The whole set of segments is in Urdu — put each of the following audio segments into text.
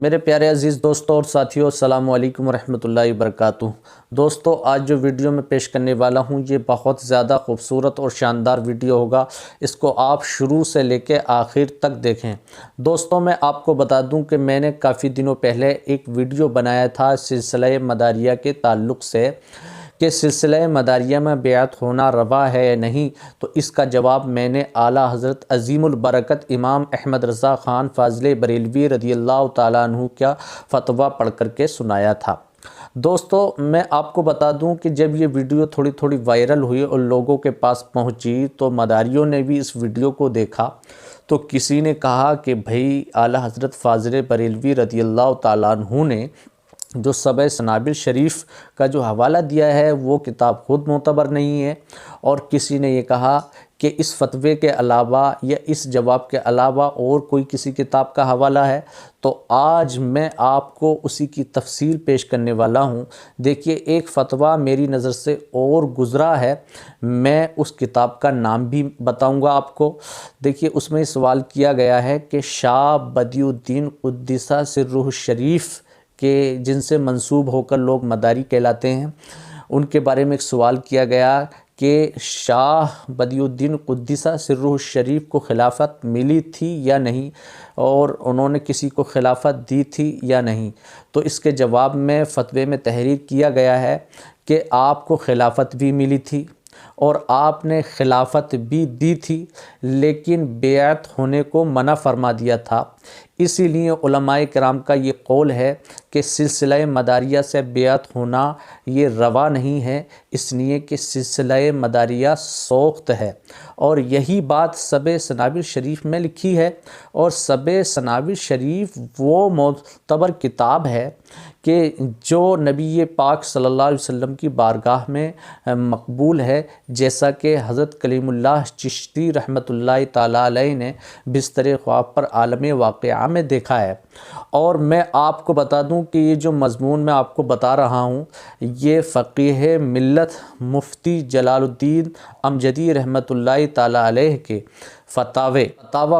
میرے پیارے عزیز دوستوں اور ساتھیوں، السلام علیکم ورحمۃ اللہ وبرکاتہ۔ دوستوں، آج جو ویڈیو میں پیش کرنے والا ہوں یہ بہت زیادہ خوبصورت اور شاندار ویڈیو ہوگا۔ اس کو آپ شروع سے لے کے آخر تک دیکھیں۔ دوستوں، میں آپ کو بتا دوں کہ میں نے کافی دنوں پہلے ایک ویڈیو بنایا تھا سلسلہ مداریہ کے تعلق سے کہ سلسلہ مداریہ میں بیعت ہونا روا ہے یا نہیں، تو اس کا جواب میں نے اعلیٰ حضرت عظیم البرکت امام احمد رضا خان فاضل بریلوی رضی اللہ تعالیٰ عنہ کا فتویٰ پڑھ کر کے سنایا تھا۔ دوستو، میں آپ کو بتا دوں کہ جب یہ ویڈیو تھوڑی وائرل ہوئی اور لوگوں کے پاس پہنچی تو مداریوں نے بھی اس ویڈیو کو دیکھا، تو کسی نے کہا کہ بھائی اعلیٰ حضرت فاضل بریلوی رضی اللہ تعالیٰ عنہ نے جو سبع سنابل شریف کا جو حوالہ دیا ہے وہ کتاب خود معتبر نہیں ہے، اور کسی نے یہ کہا کہ اس فتوے کے علاوہ یا اس جواب کے علاوہ اور کوئی کسی کتاب کا حوالہ ہے۔ تو آج میں آپ کو اسی کی تفصیل پیش کرنے والا ہوں۔ دیکھیے، ایک فتویٰ میری نظر سے اور گزرا ہے، میں اس کتاب کا نام بھی بتاؤں گا آپ کو۔ دیکھیے، اس میں سوال کیا گیا ہے کہ شاہ بدیع الدین قدس سرہ الشریف کہ جن سے منسوب ہو کر لوگ مداری کہلاتے ہیں، ان کے بارے میں ایک سوال کیا گیا کہ شاہ بدیع الدین قدس سرہ الشریف کو خلافت ملی تھی یا نہیں، اور انہوں نے کسی کو خلافت دی تھی یا نہیں۔ تو اس کے جواب میں فتوے میں تحریر کیا گیا ہے کہ آپ کو خلافت بھی ملی تھی اور آپ نے خلافت بھی دی تھی، لیکن بیعت ہونے کو منع فرما دیا تھا۔ اسی لیے علماء کرام کا یہ قول ہے کہ سلسلہ مداریہ سے بیعت ہونا یہ روا نہیں ہے، اس لیے کہ سلسلہ مداریہ سوخت ہے، اور یہی بات سبع سنابل شریف میں لکھی ہے۔ اور سبع سنابل شریف وہ معتبر کتاب ہے کہ جو نبی پاک صلی اللہ علیہ وسلم کی بارگاہ میں مقبول ہے، جیسا کہ حضرت کلیم اللہ چشتی رحمۃ اللہ تعالیٰ علیہ نے بستر خواب پر عالم واقعہ میں دیکھا ہے۔ اور میں آپ کو بتا دوں کہ یہ جو مضمون میں آپ کو بتا رہا ہوں یہ فقیہ ملت مفتی جلال الدین امجدی رحمۃ اللہ تعالیٰ علیہ کے فتاوی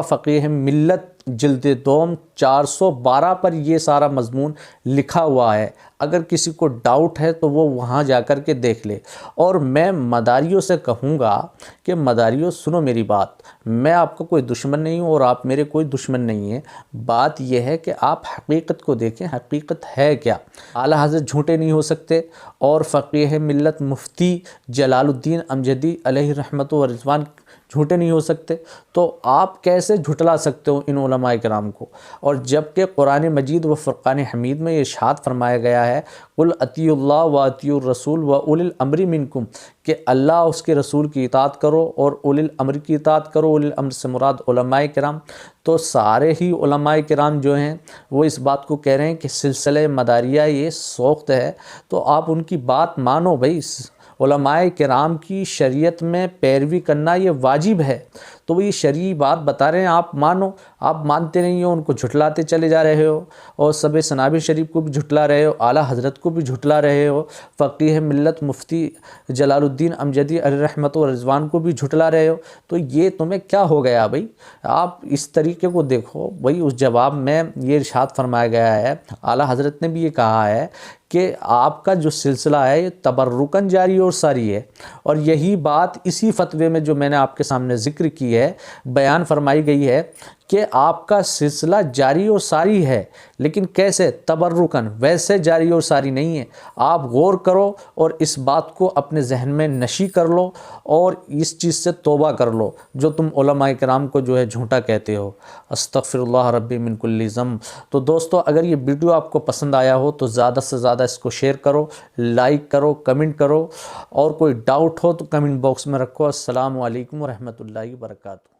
فقیہ ملت جلد دوم 412 پر یہ سارا مضمون لکھا ہوا ہے۔ اگر کسی کو ڈاؤٹ ہے تو وہ وہاں جا کر کے دیکھ لے۔ اور میں مداریوں سے کہوں گا کہ مداریوں سنو میری بات، میں آپ کا کوئی دشمن نہیں ہوں اور آپ میرے کوئی دشمن نہیں ہیں۔ بات یہ ہے کہ آپ حقیقت کو دیکھیں، حقیقت ہے کیا۔ اعلیٰ حضرت جھوٹے نہیں ہو سکتے، اور فقیہ ملت مفتی جلال الدین امجدی علیہ رحمت و رضوان جھوٹے نہیں ہو سکتے، تو آپ کیسے جھٹلا سکتے ہو ان علماء کرام کو؟ اور جبکہ قرآن مجید و فرقان حمید میں یہ ارشاد فرمایا گیا ہے قُلْ اطیعوا اللہ وَاطیعوا الرَّسُولَ وَأُولِي الْأَمْرِ مِنْکُمْ، کہ اللہ اس کے رسول کی اطاعت کرو اور اولی الامر کی اطاعت کرو۔ اولی الامر سے مراد علماء کرام۔ تو سارے ہی علماء کرام جو ہیں وہ اس بات کو کہہ رہے ہیں کہ سلسلہ مداریہ یہ سوخت ہے، تو آپ ان کی بات مانو بھائی۔ علماء کرام کی شریعت میں پیروی کرنا یہ واجب ہے، تو وہ یہ شرعی بات بتا رہے ہیں، آپ مانو۔ آپ مانتے نہیں ہو، ان کو جھٹلاتے چلے جا رہے ہو، اور سبع سنابل شریف کو بھی جھٹلا رہے ہو، اعلیٰ حضرت کو بھی جھٹلا رہے ہو، فقیہ ملت مفتی جلال الدین امجدی علیہ رحمت و رضوان کو بھی جھٹلا رہے ہو۔ تو یہ تمہیں کیا ہو گیا بھائی؟ آپ اس طریقے کو دیکھو بھائی۔ اس جواب میں یہ ارشاد فرمایا گیا ہے، اعلیٰ حضرت نے بھی یہ کہا ہے کہ آپ کا جو سلسلہ ہے یہ تبرکاً جاری اور ساری ہے، اور یہی بات اسی فتوے میں جو میں نے آپ کے سامنے ذکر کی ہے بیان فرمائی گئی ہے کہ آپ کا سلسلہ جاری اور ساری ہے، لیکن کیسے؟ تبرکاً، ویسے جاری اور ساری نہیں ہے۔ آپ غور کرو اور اس بات کو اپنے ذہن میں نشی کر لو، اور اس چیز سے توبہ کر لو جو تم علماء کرام کو جو ہے جھوٹا کہتے ہو۔ استغفر اللہ ربی من کل ذنب۔ تو دوستو، اگر یہ ویڈیو آپ کو پسند آیا ہو تو زیادہ سے زیادہ اس کو شیئر کرو، لائک کرو، کمنٹ کرو، اور کوئی ڈاؤٹ ہو تو کمنٹ باکس میں رکھو۔ السلام علیکم ورحمۃ اللہ وبرکاتہ۔